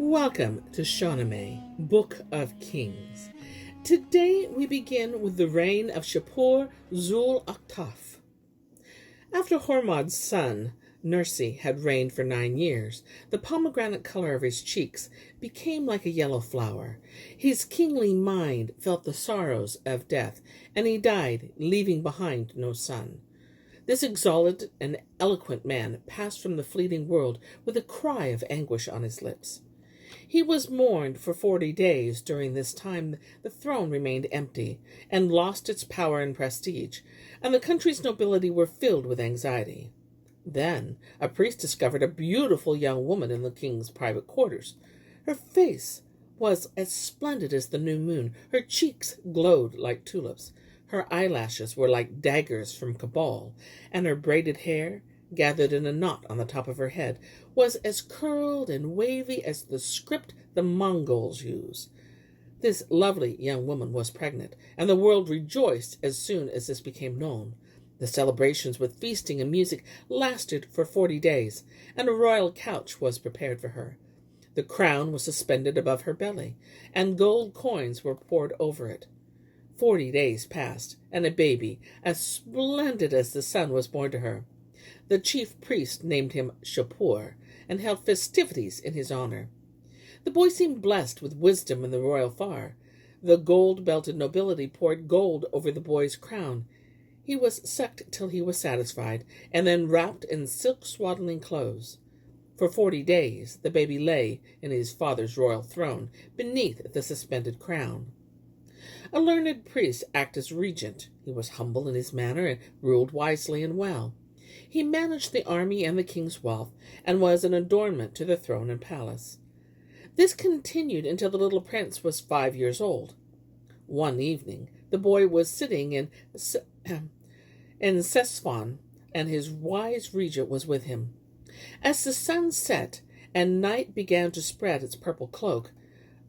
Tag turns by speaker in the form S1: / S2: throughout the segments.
S1: Welcome to Shahnameh, Book of Kings. Today we begin with the reign of Shapur Zu'l Aktaf. After Homoz's son, Nersi, had reigned for 9 years, the pomegranate color of his cheeks became like a yellow flower. His kingly mind felt the sorrows of death, and he died, leaving behind no son. This exalted and eloquent man passed from the fleeting world with a cry of anguish on his lips. He was mourned for 40 days. During this time, the throne remained empty and lost its power and prestige, and the country's nobility were filled with anxiety. Then, a priest discovered a beautiful young woman in the king's private quarters. Her face was as splendid as the new moon. Her cheeks glowed like tulips. Her eyelashes were like daggers from Cabal, and her braided hair, gathered in a knot on the top of her head, was as curled and wavy as the script the Mongols use. This lovely young woman was pregnant, and the world rejoiced as soon as this became known. The celebrations with feasting and music lasted for 40 days, and a royal couch was prepared for her. The crown was suspended above her belly, and gold coins were poured over it. 40 days passed, and a baby, as splendid as the sun, was born to her. The chief priest named him Shapur, and held festivities in his honor. The boy seemed blessed with wisdom in the royal far. The gold-belted nobility poured gold over the boy's crown. He was sucked till he was satisfied, and then wrapped in silk swaddling clothes. For 40 days the baby lay in his father's royal throne, beneath the suspended crown. A learned priest acted as regent. He was humble in his manner and ruled wisely and well. He managed the army and the king's wealth, and was an adornment to the throne and palace. This continued until the little prince was 5 years old. One evening, the boy was sitting in Sewn, and his wise regent was with him. As the sun set and night began to spread its purple cloak,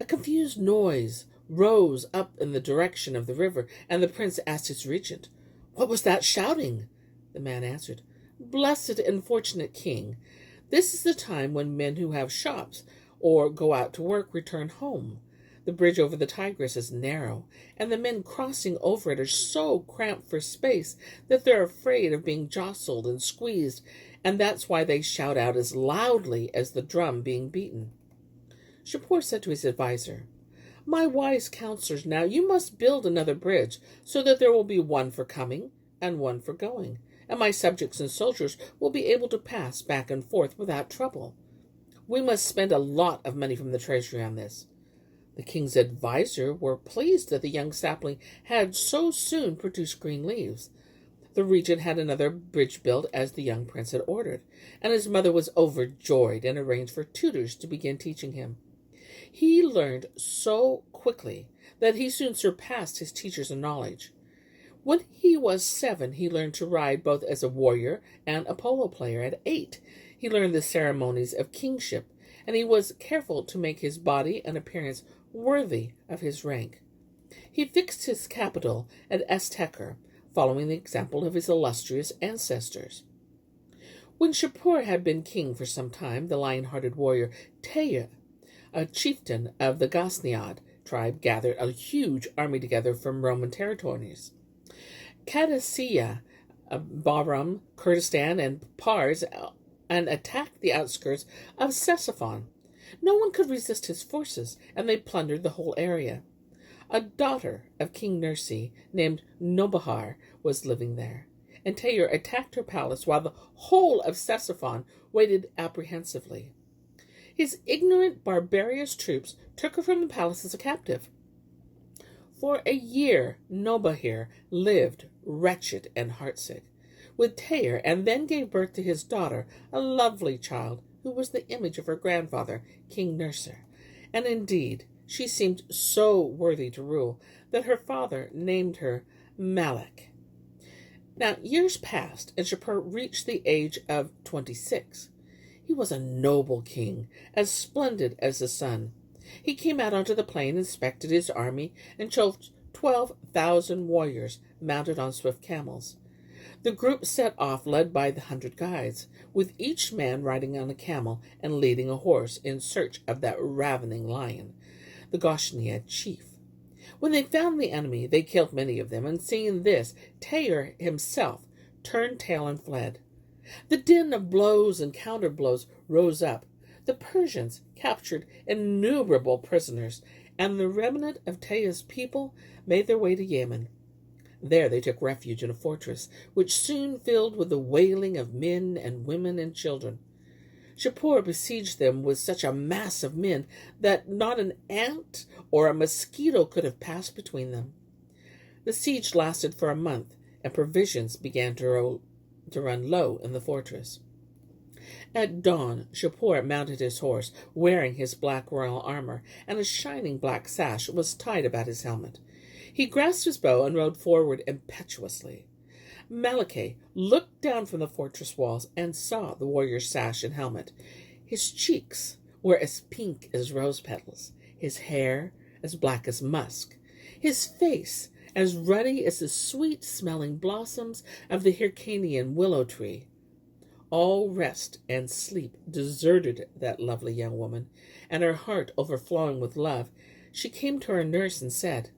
S1: a confused noise rose up in the direction of the river, and the prince asked his regent, "What was that shouting?" The man answered, "Blessed and fortunate king, this is the time when men who have shops or go out to work return home. The bridge over the Tigris is narrow, and the men crossing over it are so cramped for space that they're afraid of being jostled and squeezed, and that's why they shout out as loudly as the drum being beaten." Shapur said to his adviser, "My wise counselors, now you must build another bridge, so that there will be one for coming and one for going, and my subjects and soldiers will be able to pass back and forth without trouble. We must spend a lot of money from the treasury on this." The king's adviser were pleased that the young sapling had so soon produced green leaves. The regent had another bridge built as the young prince had ordered, and his mother was overjoyed and arranged for tutors to begin teaching him. He learned so quickly that he soon surpassed his teachers in knowledge. When he was 7, he learned to ride both as a warrior and a polo player. At 8, he learned the ceremonies of kingship, and he was careful to make his body and appearance worthy of his rank. He fixed his capital at Esteker, following the example of his illustrious ancestors. When Shapur had been king for some time, the lion-hearted warrior Teir, a chieftain of the Ghaznavid tribe, gathered a huge army together from Roman territories. Qadisiyah, Bahram, Kurdistan, and Pars, and attacked the outskirts of Ctesiphon. No one could resist his forces, and they plundered the whole area. A daughter of King Nersi, named Nobahar, was living there, and Teir attacked her palace while the whole of Ctesiphon waited apprehensively. His ignorant, barbarous troops took her from the palace as a captive. For a year, Nobahar lived wretched and heartsick with Teir, and then gave birth to his daughter, a lovely child who was the image of her grandfather, King Nersi. And indeed, she seemed so worthy to rule that her father named her Malek. Now, years passed, and Shapur reached the age of 26. He was a noble king, as splendid as the sun. He came out onto the plain, inspected his army, and chose 12,000 warriors mounted on swift camels. The group set off, led by the 100 guides, with each man riding on a camel and leading a horse in search of that ravening lion, the Ghassaniad chief. When they found the enemy, they killed many of them, and seeing this, Tayyar himself turned tail and fled. The din of blows and counter-blows rose up. The Persians captured innumerable prisoners, and the remnant of Tayyar's people made their way to Yemen. There they took refuge in a fortress, which soon filled with the wailing of men and women and children. Shapur besieged them with such a mass of men that not an ant or a mosquito could have passed between them. The siege lasted for a month, and provisions began to run low in the fortress. At dawn, Shapur mounted his horse, wearing his black royal armor, and a shining black sash was tied about his helmet. He grasped his bow and rode forward impetuously. Malachy looked down from the fortress walls and saw the warrior's sash and helmet. His cheeks were as pink as rose petals, his hair as black as musk, his face as ruddy as the sweet-smelling blossoms of the Hyrcanian willow tree. All rest and sleep deserted that lovely young woman, and her heart overflowing with love, she came to her nurse and said,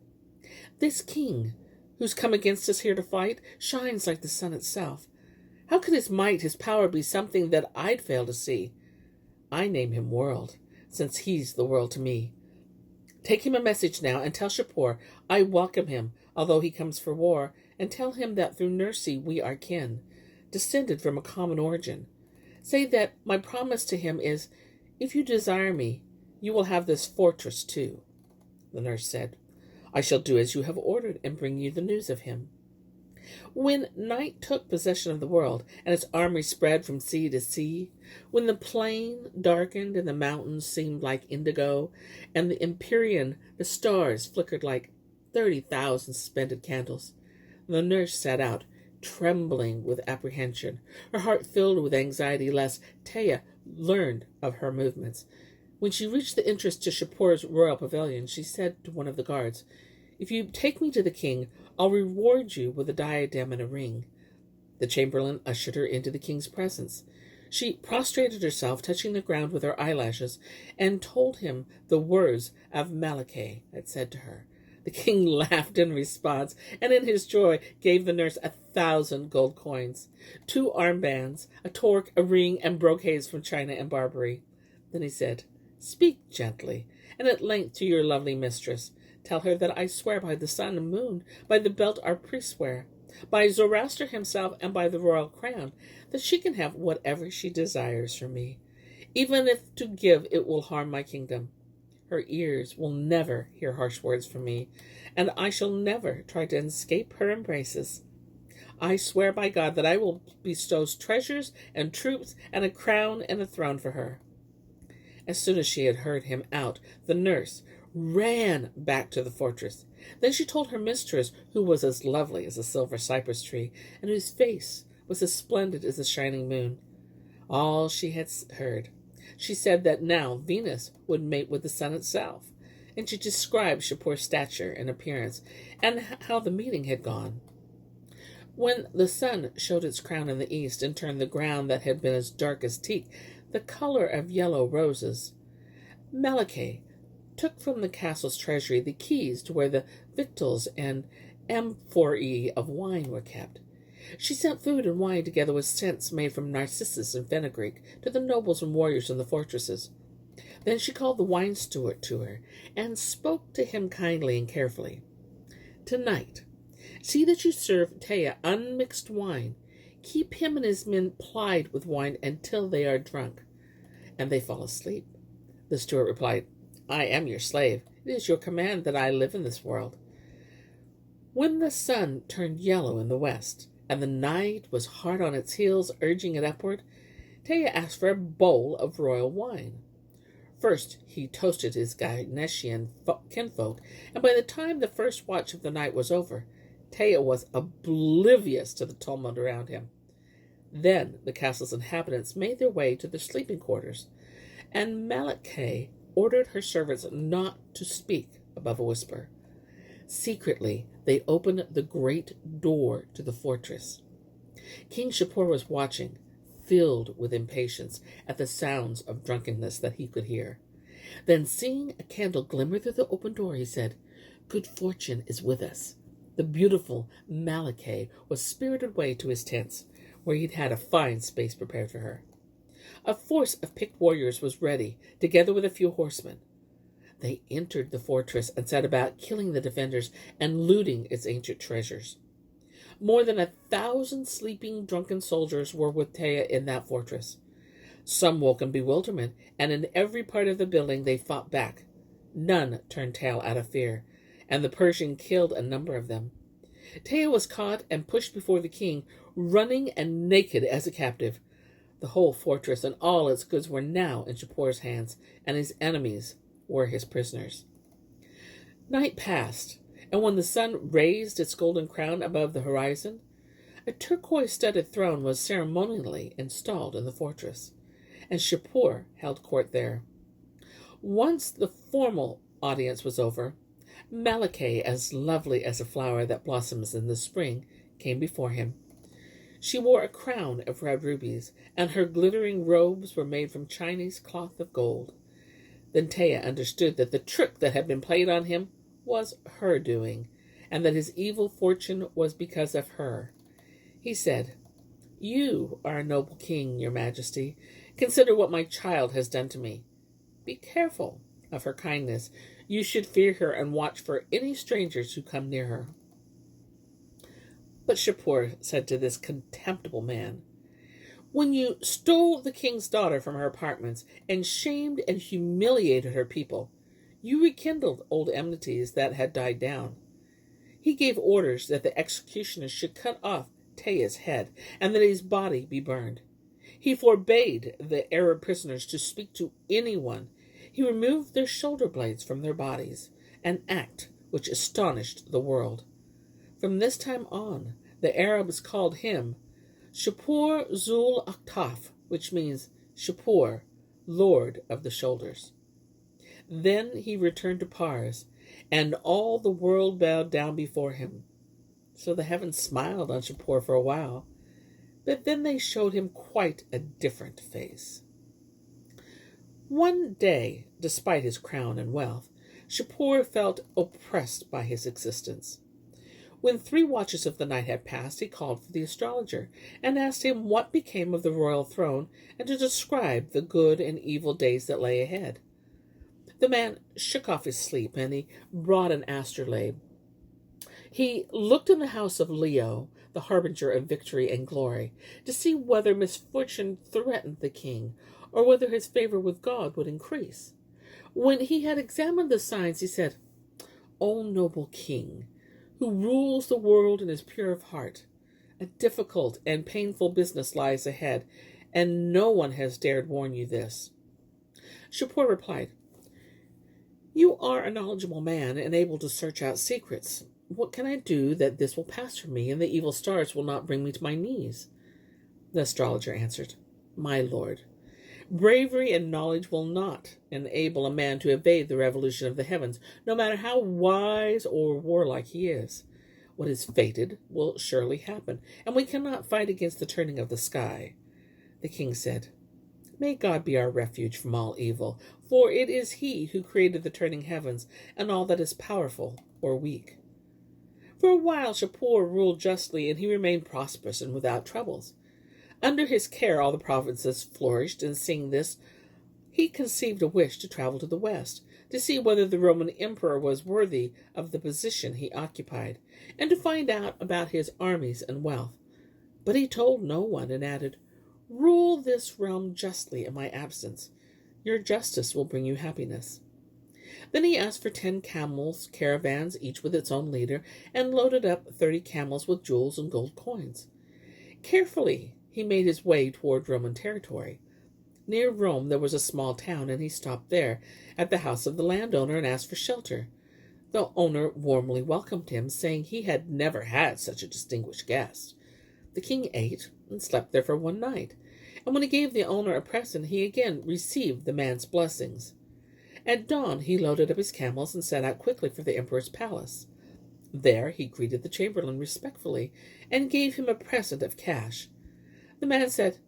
S1: "This king, who's come against us here to fight, shines like the sun itself. How could his might, his power, be something that I'd fail to see? I name him World, since he's the world to me. Take him a message now, and tell Shapur I welcome him, although he comes for war, and tell him that through Nersi we are kin, descended from a common origin. Say that my promise to him is, if you desire me, you will have this fortress too." The nurse said, "I shall do as you have ordered and bring you the news of him." When night took possession of the world, and its army spread from sea to sea, when the plain darkened and the mountains seemed like indigo, and the empyrean, the stars, flickered like 30,000 suspended candles, the nurse set out, trembling with apprehension, her heart filled with anxiety lest Tayyar learned of her movements. When she reached the entrance to Shapur's royal pavilion, she said to one of the guards, "If you take me to the king, I'll reward you with a diadem and a ring." The chamberlain ushered her into the king's presence. She prostrated herself, touching the ground with her eyelashes, and told him the words of Malachy had said to her. The king laughed in response, and in his joy gave the nurse 1,000 gold coins, 2 armbands, a torque, a ring, and brocades from China and Barbary. Then he said, "Speak gently, and at length to your lovely mistress. Tell her that I swear by the sun and moon, by the belt our priests wear, by Zoroaster himself, and by the royal crown, that she can have whatever she desires from me, even if to give it will harm my kingdom. Her ears will never hear harsh words from me, and I shall never try to escape her embraces. I swear by God that I will bestow treasures and troops and a crown and a throne for her." As soon as she had heard him out, the nurse ran back to the fortress. Then she told her mistress, who was as lovely as a silver cypress tree, and whose face was as splendid as the shining moon, all she had heard. She said that now Venus would mate with the sun itself, and she described Shapur's stature and appearance, and how the meeting had gone. When the sun showed its crown in the east, and turned the ground that had been as dark as teak, the color of yellow roses, Malachy took from the castle's treasury the keys to where the victuals and amphorae of wine were kept. She sent food and wine together with scents made from narcissus and fenugreek to the nobles and warriors in the fortresses. Then she called the wine steward to her, and spoke to him kindly and carefully. "Tonight, see that you serve Tayyar unmixed wine. Keep him and his men plied with wine until they are drunk, and they fall asleep." The steward replied, "I am your slave. It is your command that I live in this world." When the sun turned yellow in the west, and the night was hard on its heels, urging it upward, Tayyar asked for a bowl of royal wine. First he toasted his Ghanesian kinfolk, and by the time the first watch of the night was over, Tayyar was oblivious to the tumult around him. Then the castle's inhabitants made their way to their sleeping quarters, and Malachy ordered her servants not to speak above a whisper. Secretly, they opened the great door to the fortress. King Shapur was watching, filled with impatience at the sounds of drunkenness that he could hear. Then, seeing a candle glimmer through the open door, he said, "Good fortune is with us." The beautiful Malakeh was spirited away to his tents, where he'd had a fine space prepared for her. A force of picked warriors was ready, together with a few horsemen. They entered the fortress and set about killing the defenders and looting its ancient treasures. More than 1,000 sleeping, drunken soldiers were with Taya in that fortress. Some woke in bewilderment, and in every part of the building they fought back. None turned tail out of fear, and the Persian killed a number of them. Taya was caught and pushed before the king, running and naked as a captive. The whole fortress and all its goods were now in Shapur's hands, and his enemies were his prisoners. Night passed, and when the sun raised its golden crown above the horizon, a turquoise-studded throne was ceremonially installed in the fortress, and Shapur held court there. Once the formal audience was over, Malakeh, as lovely as a flower that blossoms in the spring, came before him. She wore a crown of red rubies, and her glittering robes were made from Chinese cloth of gold. Then Taya understood that the trick that had been played on him was her doing, and that his evil fortune was because of her. He said, "You are a noble king, your majesty. Consider what my child has done to me. Be careful of her kindness. You should fear her and watch for any strangers who come near her." But Shapur said to this contemptible man, "When you stole the king's daughter from her apartments and shamed and humiliated her people, you rekindled old enmities that had died down." He gave orders that the executioners should cut off Taya's head and that his body be burned. He forbade the Arab prisoners to speak to anyone. He removed their shoulder blades from their bodies, an act which astonished the world. From this time on, the Arabs called him Shapur Zu'l Aktaf, which means Shapur, Lord of the Shoulders. Then he returned to Pars, and all the world bowed down before him. So the heavens smiled on Shapur for a while, but then they showed him quite a different face. One day, despite his crown and wealth, Shapur felt oppressed by his existence. When 3 watches of the night had passed, he called for the astrologer and asked him what became of the royal throne and to describe the good and evil days that lay ahead. The man shook off his sleep, and he brought an astrolabe. He looked in the house of Leo, the harbinger of victory and glory, to see whether misfortune threatened the king, or whether his favor with God would increase. When he had examined the signs, he said, "O noble king, who rules the world and is pure of heart, a difficult and painful business lies ahead, and no one has dared warn you this." Shapur replied, "You are a knowledgeable man and able to search out secrets. What can I do that this will pass from me and the evil stars will not bring me to my knees?" The astrologer answered, "My lord, bravery and knowledge will not enable a man to evade the revolution of the heavens, no matter how wise or warlike he is. What is fated will surely happen, and we cannot fight against the turning of the sky." The king said, "May God be our refuge from all evil, for it is he who created the turning heavens and all that is powerful or weak." For a while Shapur ruled justly, and he remained prosperous and without troubles. Under his care all the provinces flourished, and seeing this, he conceived a wish to travel to the west, to see whether the Roman emperor was worthy of the position he occupied, and to find out about his armies and wealth. But he told no one, and added, "Rule this realm justly in my absence. Your justice will bring you happiness." Then he asked for 10 camels, caravans, each with its own leader, and loaded up 30 camels with jewels and gold coins. Carefully he made his way toward Roman territory. Near Rome there was a small town, and he stopped there at the house of the landowner and asked for shelter. The owner warmly welcomed him, saying he had never had such a distinguished guest. The king ate and slept there for one night, and when he gave the owner a present, he again received the man's blessings. At dawn he loaded up his camels and set out quickly for the emperor's palace. There he greeted the chamberlain respectfully and gave him a present of cash. The man said,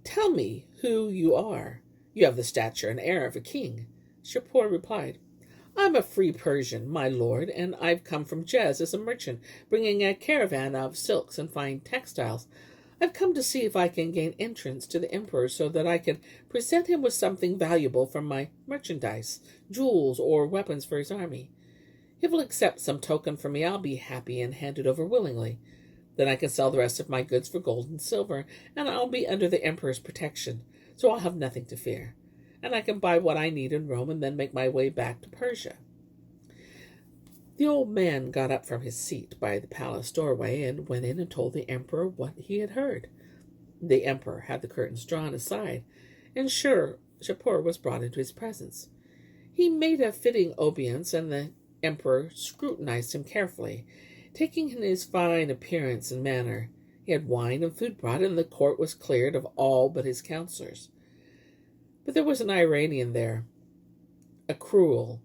S1: "Tell me who you are. You have the stature and air of a king." Shapur replied, "I'm a free Persian, my lord, and I've come from Jez as a merchant, bringing a caravan of silks and fine textiles. I've come to see if I can gain entrance to the emperor so that I can present him with something valuable from my merchandise, jewels, or weapons for his army. If he'll accept some token from me, I'll be happy and hand it over willingly. Then I can sell the rest of my goods for gold and silver, and I'll be under the emperor's protection, so I'll have nothing to fear. And I can buy what I need in Rome and then make my way back to Persia." The old man got up from his seat by the palace doorway and went in and told the emperor what he had heard. The emperor had the curtains drawn aside, and Shapur was brought into his presence. He made a fitting obeisance, and the emperor scrutinized him carefully, taking in his fine appearance and manner. He had wine and food brought, and the court was cleared of all but his counselors. But there was an Iranian there, a cruel,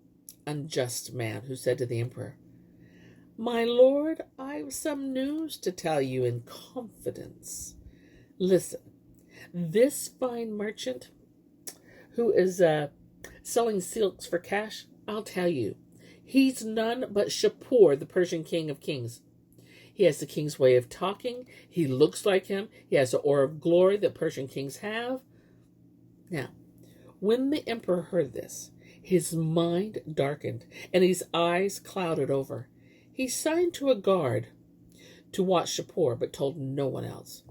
S1: unjust man, who said to the emperor, "My lord, I've some news to tell you in confidence. Listen, this fine merchant who is selling silks for cash, I'll tell you, he's none but Shapur, the Persian king of kings. He has the king's way of talking. He looks like him. He has the aura of glory that Persian kings have." Now, when the emperor heard this, his mind darkened and his eyes clouded over. He signed to a guard to watch Shapur, but told no one else.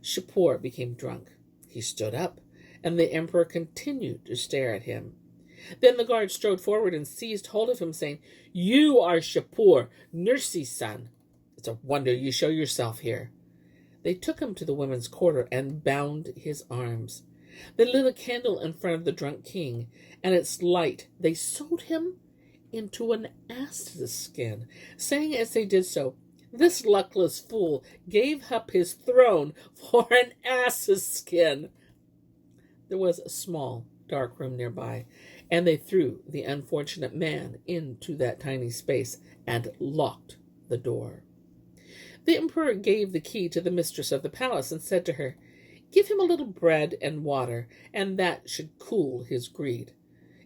S1: Shapur became drunk. He stood up, and the emperor continued to stare at him. Then the guard strode forward and seized hold of him, saying, "You are Shapur, Nersi's son. It's a wonder you show yourself here." They took him to the women's quarter and bound his arms. They lit a candle in front of the drunk king, and its light they sewed him into an ass's skin, saying as they did so, "This luckless fool gave up his throne for an ass's skin." There was a small, dark room nearby, and they threw the unfortunate man into that tiny space and locked the door. The emperor gave the key to the mistress of the palace and said to her, "Give him a little bread and water, and that should cool his greed.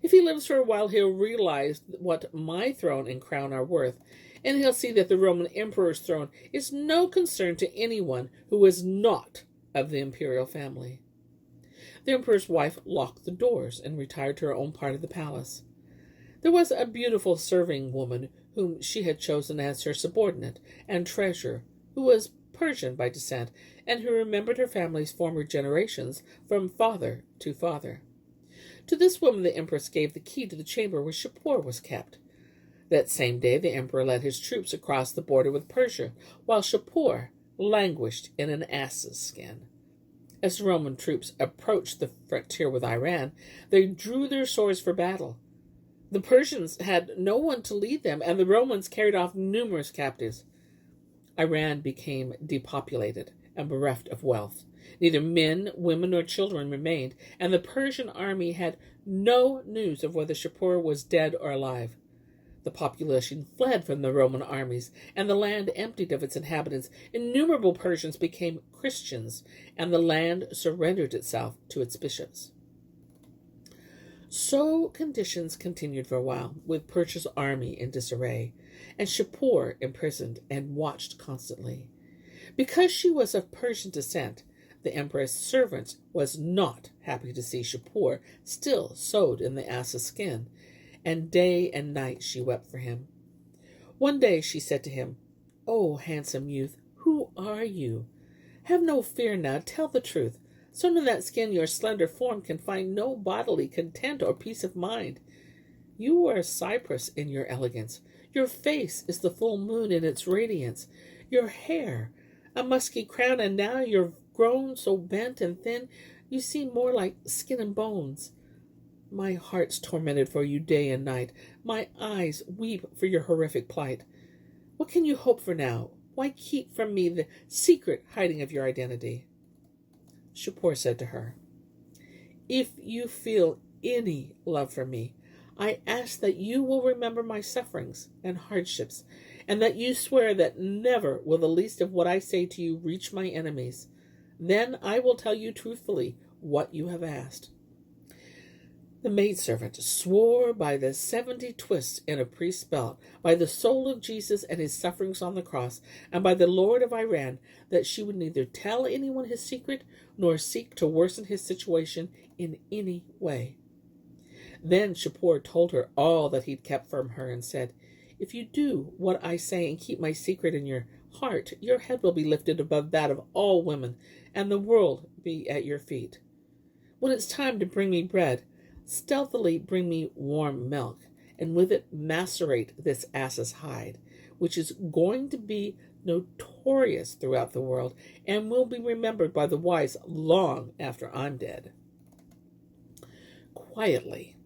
S1: If he lives for a while, he'll realize what my throne and crown are worth, and he'll see that the Roman emperor's throne is no concern to anyone who is not of the imperial family." The emperor's wife locked the doors and retired to her own part of the palace. There was a beautiful serving woman whom she had chosen as her subordinate and treasurer, who was Persian by descent, and who remembered her family's former generations from father to father. To this woman the empress gave the key to the chamber where Shapur was kept. That same day the emperor led his troops across the border with Persia, while Shapur languished in an ass's skin. As the Roman troops approached the frontier with Iran, they drew their swords for battle. The Persians had no one to lead them, and the Romans carried off numerous captives. Iran became depopulated and bereft of wealth. Neither men, women, nor children remained, and the Persian army had no news of whether Shapur was dead or alive. The population fled from the Roman armies, and the land emptied of its inhabitants. Innumerable Persians became Christians, and the land surrendered itself to its bishops. So conditions continued for a while, with Persia's army in disarray, and Shapur imprisoned and watched constantly. Because she was of Persian descent, the empress' servant was not happy to see Shapur still sewed in the ass's skin, and day and night she wept for him. One day she said to him, "O handsome youth, who are you? Have no fear now, tell the truth. Sewn in that skin, your slender form can find no bodily content or peace of mind. You are a cypress in your elegance. Your face is the full moon in its radiance. Your hair, a musky crown, and now you're grown so bent and thin, you seem more like skin and bones. My heart's tormented for you day and night. My eyes weep for your horrific plight. What can you hope for now? Why keep from me the secret hiding of your identity?" Shapur said to her, "If you feel any love for me, I ask that you will remember my sufferings and hardships, and that you swear that never will the least of what I say to you reach my enemies. Then I will tell you truthfully what you have asked." The maidservant swore by the 70 twists in a priest's belt, by the soul of Jesus and his sufferings on the cross, and by the Lord of Iran, that she would neither tell anyone his secret nor seek to worsen his situation in any way. Then Shapur told her all that he'd kept from her and said, "If you do what I say and keep my secret in your heart, your head will be lifted above that of all women, and the world be at your feet. When it's time to bring me bread, stealthily bring me warm milk, and with it macerate this ass's hide, which is going to be notorious throughout the world, and will be remembered by the wise long after I'm dead." Quietly,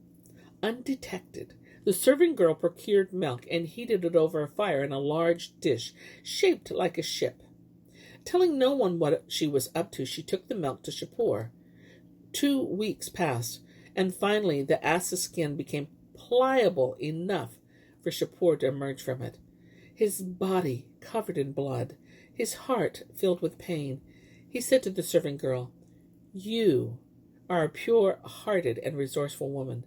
S1: undetected, the serving girl procured milk and heated it over a fire in a large dish shaped like a ship. Telling no one what she was up to, she took the milk to Shapur. 2 weeks passed, and finally the ass's skin became pliable enough for Shapur to emerge from it. His body covered in blood, his heart filled with pain, he said to the serving girl, "You are a pure-hearted and resourceful woman.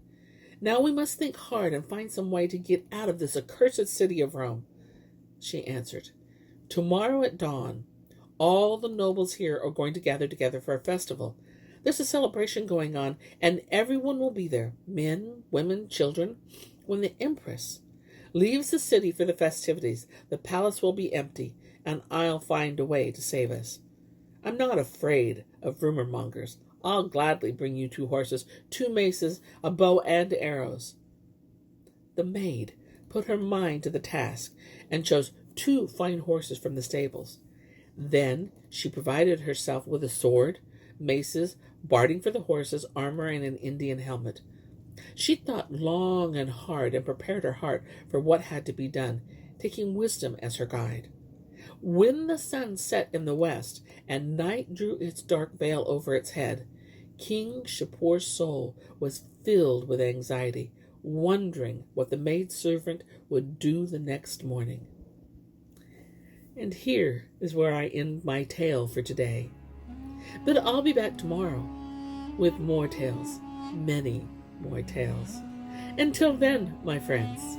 S1: Now we must think hard and find some way to get out of this accursed city of Rome." She answered, "Tomorrow at dawn, all the nobles here are going to gather together for a festival. There's a celebration going on, and everyone will be there, men, women, children. When the Empress leaves the city for the festivities, the palace will be empty, and I'll find a way to save us. I'm not afraid of rumor mongers. I'll gladly bring you 2 horses, 2 maces, a bow, and arrows." The maid put her mind to the task and chose 2 fine horses from the stables. Then she provided herself with a sword, maces, barding for the horses, armor, and an Indian helmet. She thought long and hard and prepared her heart for what had to be done, taking wisdom as her guide. When the sun set in the west and night drew its dark veil over its head, King Shapur's soul was filled with anxiety, wondering what the maidservant would do the next morning. And here is where I end my tale for today. But I'll be back tomorrow with more tales, many more tales. Until then, my friends,